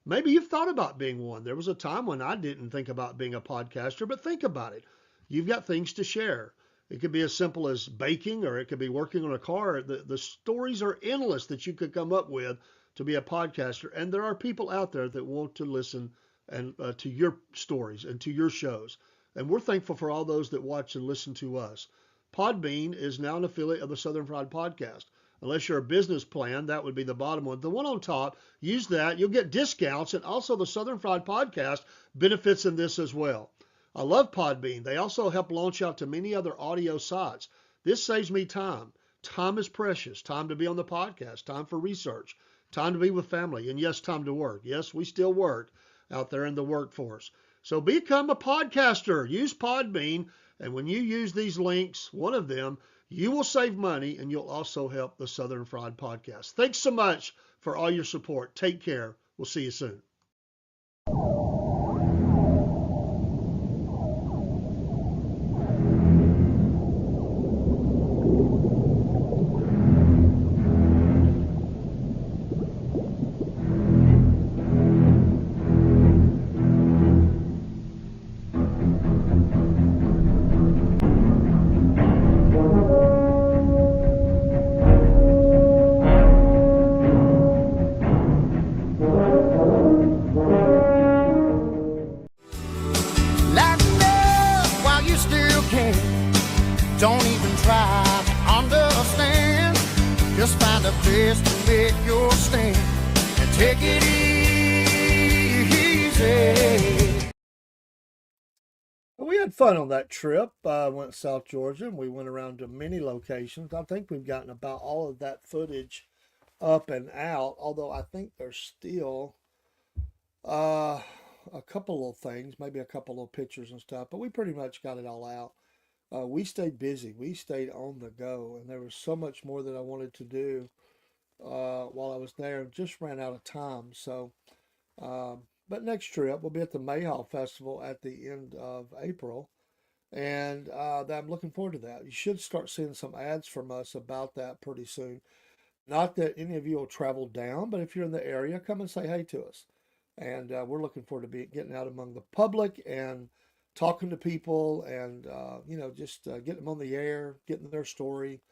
Maybe you've thought about being one. There was a time when I didn't think about being a podcaster, but think about it. You've got things to share. It could be as simple as baking, or it could be working on a car. The stories are endless that you could come up with to be a podcaster. And there are people out there that want to listen and to your stories and to your shows. And we're thankful for all those that watch and listen to us. Podbean is now an affiliate of the Southern Fried Podcast. Unless you're a business plan, that would be the bottom one. The one on top, use that. You'll get discounts. And also the Southern Fried Podcast benefits in this as well. I love Podbean. They also help launch out to many other audio sites. This saves me time. Time is precious. Time to be on the podcast. Time for research. Time to be with family. And yes, time to work. Yes, we still work out there in the workforce. So become a podcaster. Use Podbean. And when you use these links, one of them, you will save money and you'll also help the Southern Fried Podcast. Thanks so much for all your support. Take care. We'll see you soon. Don't even try to understand. Just find a place to make your stand and take it easy. We had fun on that trip. Went to South Georgia and we went around to many locations. I think we've gotten about all of that footage up and out, although I think there's still a couple little things, maybe a couple little pictures and stuff, but we pretty much got it all out. We stayed busy. We stayed on the go, and there was so much more that I wanted to do while I was there. Just ran out of time. So, but next trip we'll be at the Mayhaw Festival at the end of April, and I'm looking forward to that. You should start seeing some ads from us about that pretty soon. Not that any of you will travel down, but if you're in the area, come and say hey to us. And we're looking forward to getting out among the public and talking to people and, just getting them on the air, getting their story,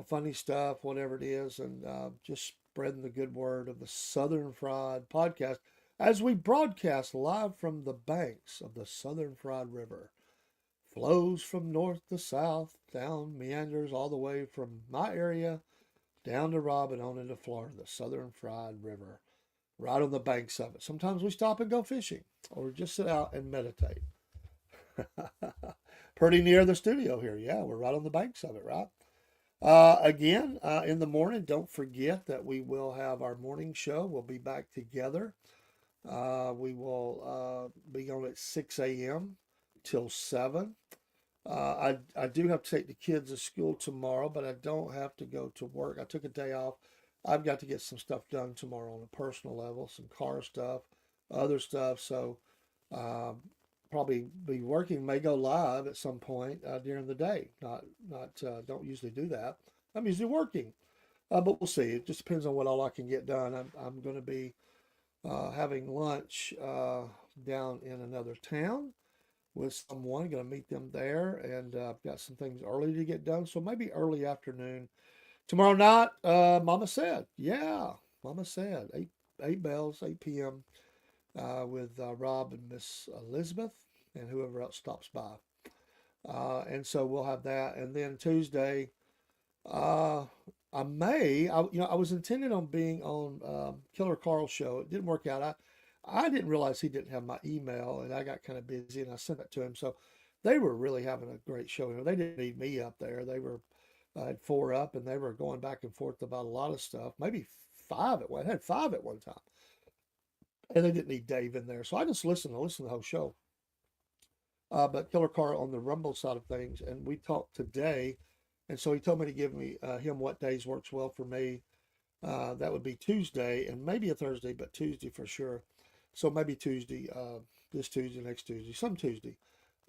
funny stuff, whatever it is, and just spreading the good word of the Southern Fried Podcast as we broadcast live from the banks of the Southern Fried River. Flows from north to south, down meanders all the way from my area down to Rob and on into Florida, the Southern Fried River, right on the banks of it. Sometimes we stop and go fishing or just sit out and meditate. Pretty near the studio here. Yeah, we're right on the banks of it, right? Again, in the morning, don't forget that we will have our morning show. We'll be back together. We will be on at 6 a.m. till 7. I do have to take the kids to school tomorrow, but I don't have to go to work. I took a day off. I've got to get some stuff done tomorrow on a personal level, some car stuff, other stuff. So probably be working, may go live at some point during the day. Don't usually do that. I'm usually working, but we'll see. It just depends on what all I can get done. I'm going to be having lunch down in another town with someone, going to meet them there, and I've got some things early to get done, so maybe early afternoon. Tomorrow night, Mama said, Mama said, 8 bells, 8 p.m. With Rob and Miss Elizabeth and whoever else stops by. And so we'll have that, and then Tuesday, I was intending on being on Killer Carl's show. It didn't work out. I didn't realize he didn't have my email, and I got kind of busy, and I sent it to him. So they were really having a great show. They didn't need me up there. They were had 4 up, and they were going back and forth about a lot of stuff. Maybe 5 at one. I had 5 at one time, and they didn't need Dave in there. So I just listened. I listened to the whole show. But Killer Carl on the Rumble side of things, and we talked today, and so he told me to give him what days works well for me. That would be Tuesday and maybe a Thursday, but Tuesday for sure. So maybe Tuesday, this Tuesday, next Tuesday, some Tuesday,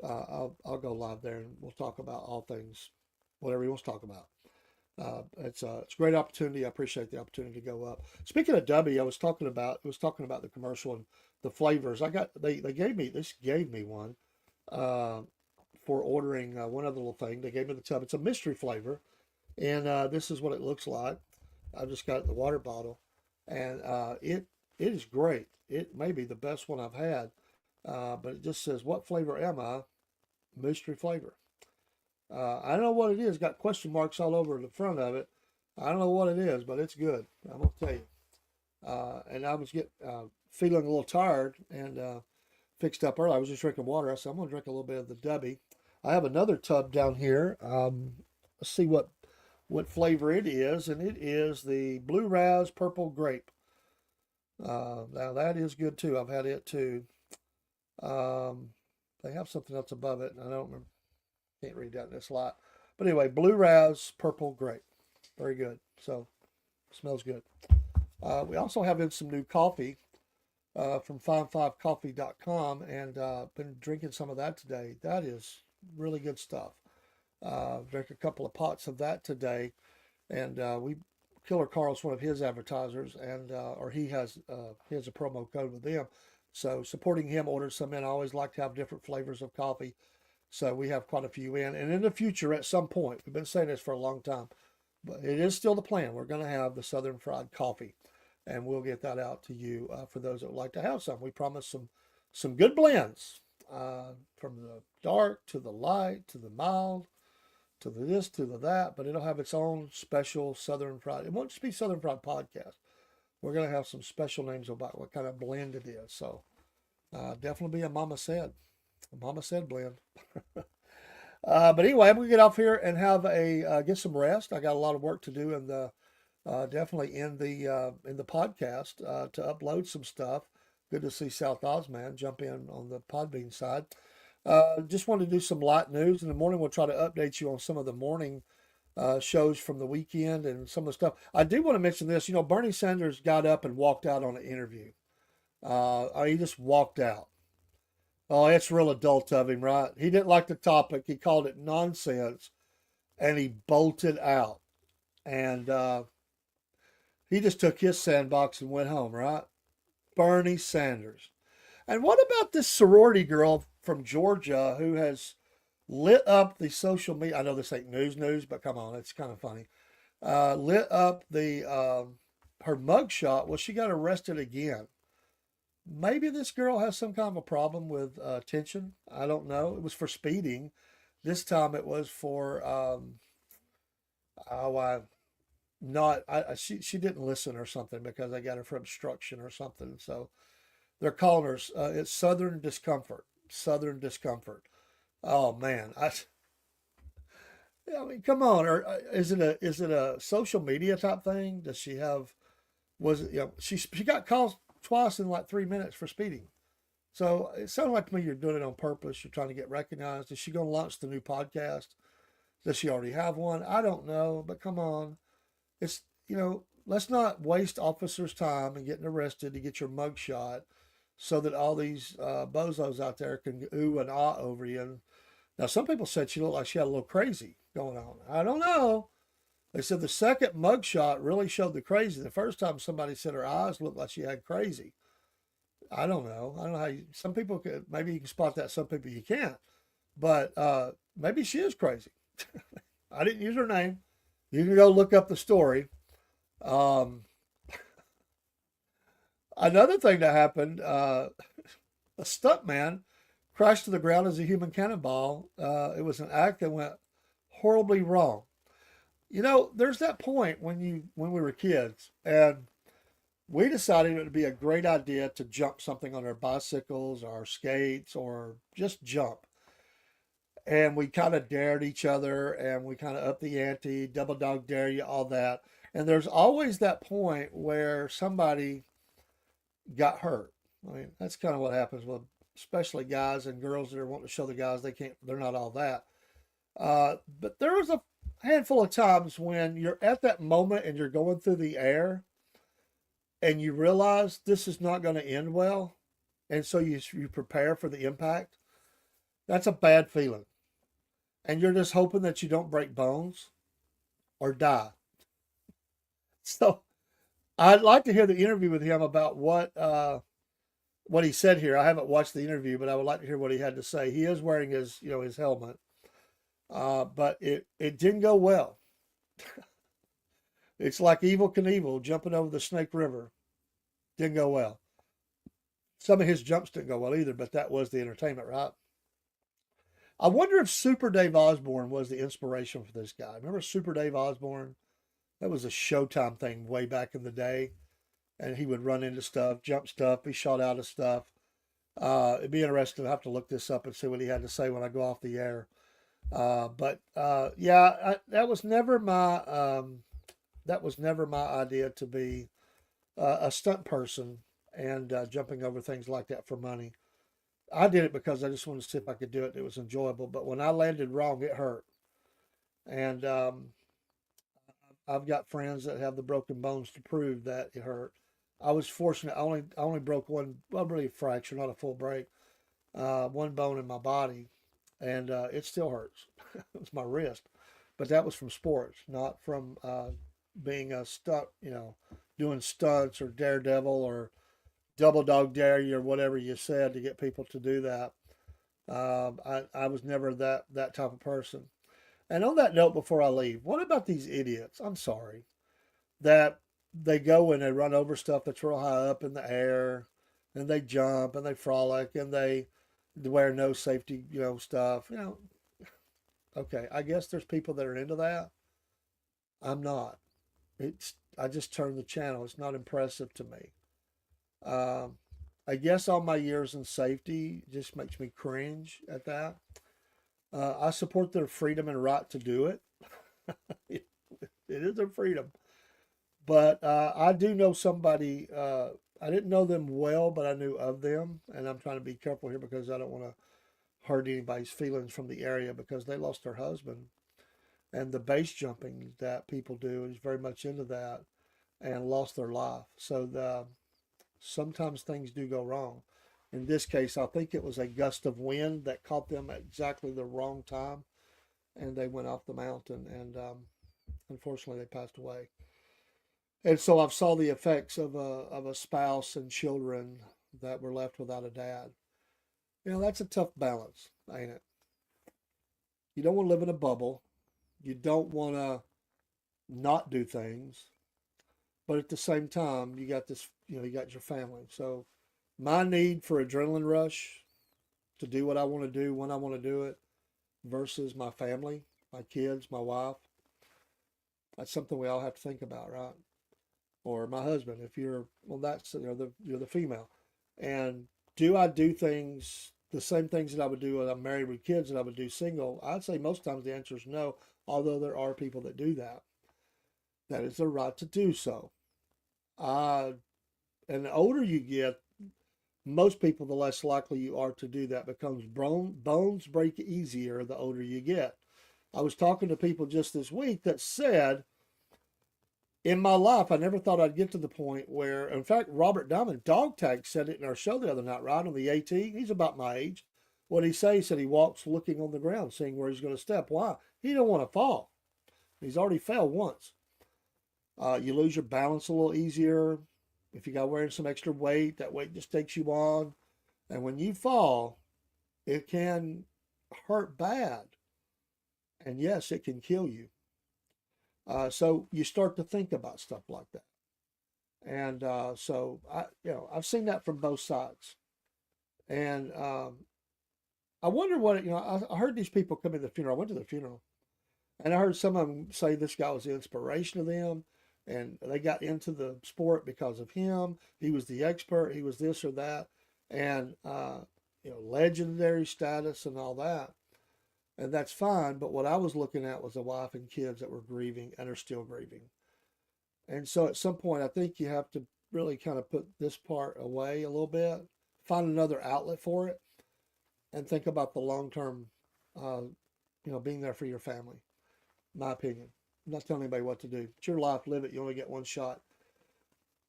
I'll go live there and we'll talk about all things, whatever he wants to talk about. It's a great opportunity. I appreciate the opportunity to go up. Speaking of Dubby, I was talking about the commercial and the flavors. They gave me one for ordering one other little thing. They gave me the tub. It's a mystery flavor, and this is what it looks like. I just got it in the water bottle, and it is great. It may be the best one I've had, but it just says, "What flavor am I?" Mystery flavor. I don't know what it is. Got question marks all over the front of it. I don't know what it is, but it's good. I'm gonna tell you. And I was feeling a little tired and fixed up early. I was just drinking water. I said, I'm gonna drink a little bit of the Dubby. I have another tub down here. Let's see what flavor it is, and it is the Blue Raz Purple Grape. Now that is good too. I've had it too. They have something else above it, and I don't remember. Can't read that in this lot. But anyway, Blue Raz Purple Grape. Very good. So, smells good. We also have in some new coffee from 55coffee.com, and been drinking some of that today. That is really good stuff. Drank a couple of pots of that today, and Killer Carl's one of his advertisers, and or he has a promo code with them. So supporting him, ordered some in. I always like to have different flavors of coffee. So we have quite a few in. And in the future, at some point, we've been saying this for a long time, but it is still the plan. We're going to have the Southern Fried Coffee, and we'll get that out to you for those that would like to have some. We promise some good blends from the dark to the light to the mild to the this to the that, but it'll have its own special Southern Fried. It won't just be Southern Fried Podcast. We're going to have some special names about what kind of blend it is. So definitely be a Mama Said blend. But anyway, I'm gonna get off here and have get some rest. I got a lot of work to do definitely in the podcast to upload some stuff. Good to see South Oz, man, jump in on the Podbean side. Just wanted to do some light news. In the morning, we'll try to update you on some of the morning shows from the weekend and some of the stuff. I do want to mention this. Bernie Sanders got up and walked out on an interview. He just walked out. Oh, it's real adult of him, right? He didn't like the topic. He called it nonsense, and he bolted out. And he just took his sandbox and went home, right? Bernie Sanders. And what about this sorority girl from Georgia who has lit up the social media? I know this ain't news, but come on, it's kind of funny. Lit up the her mugshot. Well, she got arrested again. Maybe this girl has some kind of a problem with attention. I don't know. It was for speeding. This time it was for oh, she didn't listen or something because I got her for obstruction or something. So they're calling her it's Southern discomfort. Southern discomfort. Oh man, I mean, come on. Or is it a social media type thing? Does she have? Was it? She got called twice in like 3 minutes for speeding. So it sounds like to me you're doing it on purpose. You're trying to get recognized. Is she going to launch the new podcast? Does she already have one? I don't know, but come on. It's, let's not waste officers' time and getting arrested to get your mug shot so that all these bozos out there can ooh and ah over you. And now, some people said she looked like she had a little crazy going on. I don't know. They said the second mug shot really showed the crazy. The first time somebody said her eyes looked like she had crazy. I don't know. I don't know how some people maybe you can spot that. Some people you can't. But maybe she is crazy. I didn't use her name. You can go look up the story. Another thing that happened, a stuntman crashed to the ground as a human cannonball. It was an act that went horribly wrong. There's that point when we were kids and we decided it would be a great idea to jump something on our bicycles or our skates or just jump. And we kind of dared each other and we kind of upped the ante, double dog dare you, all that. And there's always that point where somebody got hurt. I mean, that's kind of what happens with especially guys and girls that are wanting to show the guys they're not all that. But there was a handful of times when you're at that moment and you're going through the air and you realize this is not going to end well. And so you prepare for the impact. That's a bad feeling. And you're just hoping that you don't break bones or die. So I'd like to hear the interview with him about what he said here. I haven't watched the interview, but I would like to hear what he had to say. He is wearing his helmet, but it didn't go well. It's like Evel Knievel jumping over the Snake River. Didn't go well. Some of his jumps didn't go well either, but that was the entertainment, right? I wonder if Super Dave Osborne was the inspiration for this guy. Remember Super Dave Osborne? That was a Showtime thing way back in the day. And he would run into stuff, jump stuff, be shot out of stuff. It'd be interesting. I'll have to look this up and see what he had to say when I go off the air. That was never my idea to be a stunt person and jumping over things like that for money. I did it because I just wanted to see if I could do it. It was enjoyable. But when I landed wrong, it hurt. And I've got friends that have the broken bones to prove that it hurt. I was fortunate. I only broke one, well, really a fracture, not a full break, one bone in my body, and it still hurts. It was my wrist, but that was from sports, not from being a stunt. Doing stunts or daredevil or double dog dare you or whatever you said to get people to do that. I was never that type of person. And on that note, before I leave, what about these idiots? I'm sorry that they go and they run over stuff that's real high up in the air, and they jump and they frolic and they wear no safety, stuff. Okay, I guess there's people that are into that. I'm not. I just turned the channel. It's not impressive to me. I guess all my years in safety just makes me cringe at that. I support their freedom and right to do it. It is their freedom. But I do know somebody I didn't know them well, but I knew of them, and I'm trying to be careful here because I don't want to hurt anybody's feelings from the area because they lost their husband, and the base jumping that people do is very much into that and lost their life. So sometimes things do go wrong. In this case, I think it was a gust of wind that caught them at exactly the wrong time, and they went off the mountain, and unfortunately, they passed away. And so I've saw the effects of a spouse and children that were left without a dad. That's a tough balance, ain't it? You don't want to live in a bubble. You don't want to not do things, but at the same time, you got this. You got your family. So my need for adrenaline rush to do what I want to do when I want to do it versus my family, my kids, my wife. That's something we all have to think about, right? Or my husband, if you're well, that's you're the female. And do I do things the same things that I would do when I'm married with kids that I would do single? I'd say most times the answer is no, although there are people that do that. That is their right to do so. Uh, and the older you get, most people, the less likely you are to do that. Becomes bones break easier the older you get. I was talking to people just this week that said, in my life, I never thought I'd get to the point where, in fact, Robert Diamond, Dog Tag, said it in our show the other night, right, on the AT. He's about my age. What he say? He said he walks looking on the ground, seeing where he's going to step. Why? He don't want to fall. He's already fell once. You lose your balance a little easier. If you got wearing some extra weight, that weight just takes you on. And when you fall, it can hurt bad. And yes, it can kill you. So you start to think about stuff like that. And so I've seen that from both sides. And I wonder what, I heard these people come to the funeral. I went to the funeral and I heard some of them say this guy was the inspiration of them. And they got into the sport because of him. He was the expert. He was this or that. And, legendary status and all that. And that's fine. But what I was looking at was a wife and kids that were grieving and are still grieving. And so at some point, I think you have to really kind of put this part away a little bit, find another outlet for it, and think about the long term, being there for your family. My opinion. I'm not telling anybody what to do. It's your life, live it. You only get one shot.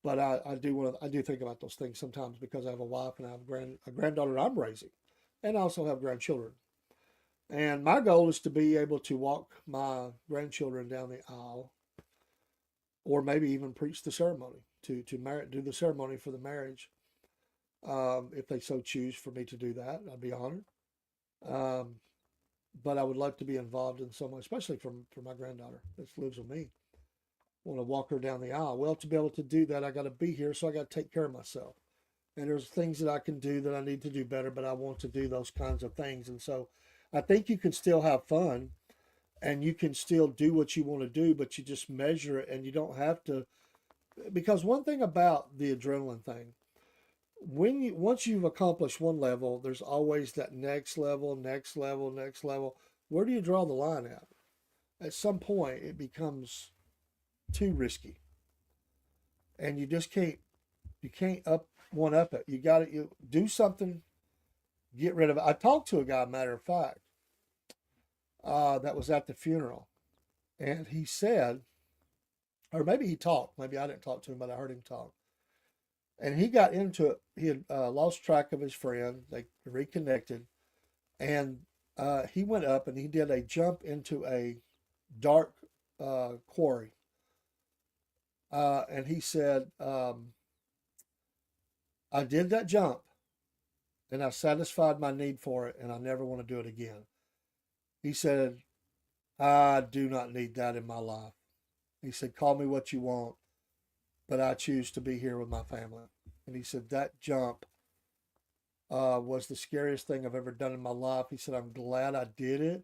But I do think about those things sometimes because I have a wife and I have a granddaughter I'm raising, and I also have grandchildren. And my goal is to be able to walk my grandchildren down the aisle, or maybe even preach the ceremony do the ceremony for the marriage. If they so choose for me to do that, I'd be honored. Um, but I would like to be involved in so much, especially for my granddaughter that lives with me. I want to walk her down the aisle. Well, to be able to do that, I got to be here, so I got to take care of myself. And there's things that I can do that I need to do better, but I want to do those kinds of things. And so I think you can still have fun and you can still do what you want to do, but you just measure it and you don't have to. Because one thing about the adrenaline thing, once you've accomplished one level, there's always that next level, next level, next level. Where do you draw the line at? At some point, it becomes too risky, and you can't one up it. You got to you do something, get rid of it. I talked to a guy, matter of fact, that was at the funeral, and he said, or maybe he talked, maybe I didn't talk to him, but I heard him talk. And he got into it. He had lost track of his friend. They reconnected, and he went up and he did a jump into a dark quarry. And he said, I did that jump and I satisfied my need for it, and I never want to do it again. He said, I do not need that in my life. He said, call me what you want, but I choose to be here with my family. And he said, that jump was the scariest thing I've ever done in my life. He said, I'm glad I did it,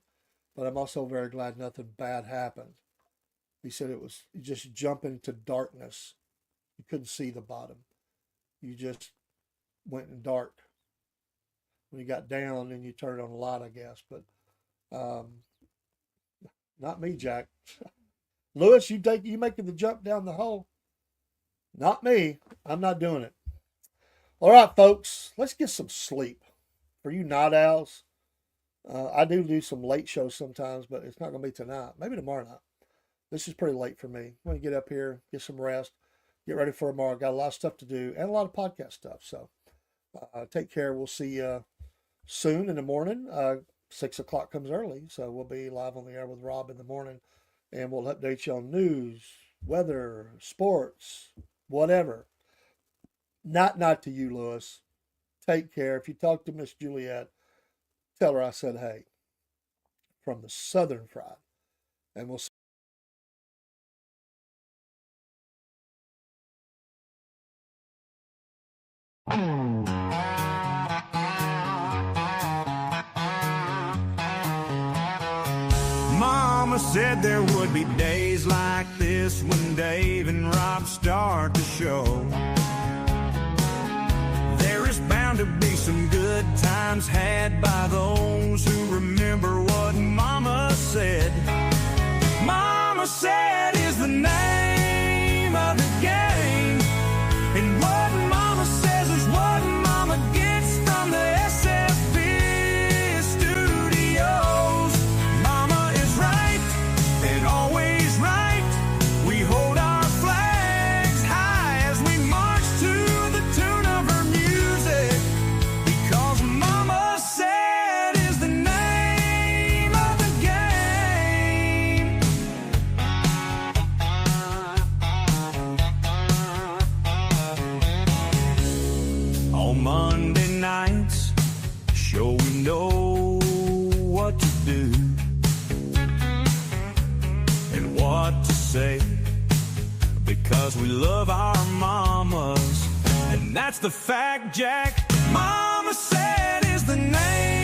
but I'm also very glad nothing bad happened. He said it was you just jump into darkness. You couldn't see the bottom. You just went in dark. When you got down and you turned on a light, I guess. But um, not me, Jack. Lewis, you making the jump down the hole. Not me. I'm not doing it. All right, folks, let's get some sleep. For you night owls, I do some late shows sometimes, but it's not going to be tonight. Maybe tomorrow night. This is pretty late for me. I'm going to get up here, get some rest, get ready for tomorrow. Got a lot of stuff to do and a lot of podcast stuff. So take care. We'll see you soon in the morning. 6 o'clock comes early, so we'll be live on the air with Rob in the morning, and we'll update you on news, weather, sports, whatever. Not to you, Lewis. Take care. If you talk to Miss Juliet, tell her I said hey from the Southern Fried, and we'll see. Mama said there would be days like this when Dave and Rob start the show. There is bound to be some good times had by those who remember what Mama said. Mama said is the name of the game, and what Mama says is what Mama gets from the SFP studios. Mama is right and always right. We hold our flags high as we march to the tune of her music, because Mama said is the name of the game. On Monday nights, sure we know what to do and what to say, because we love our mamas, and that's the fact, Jack. Mama said is the name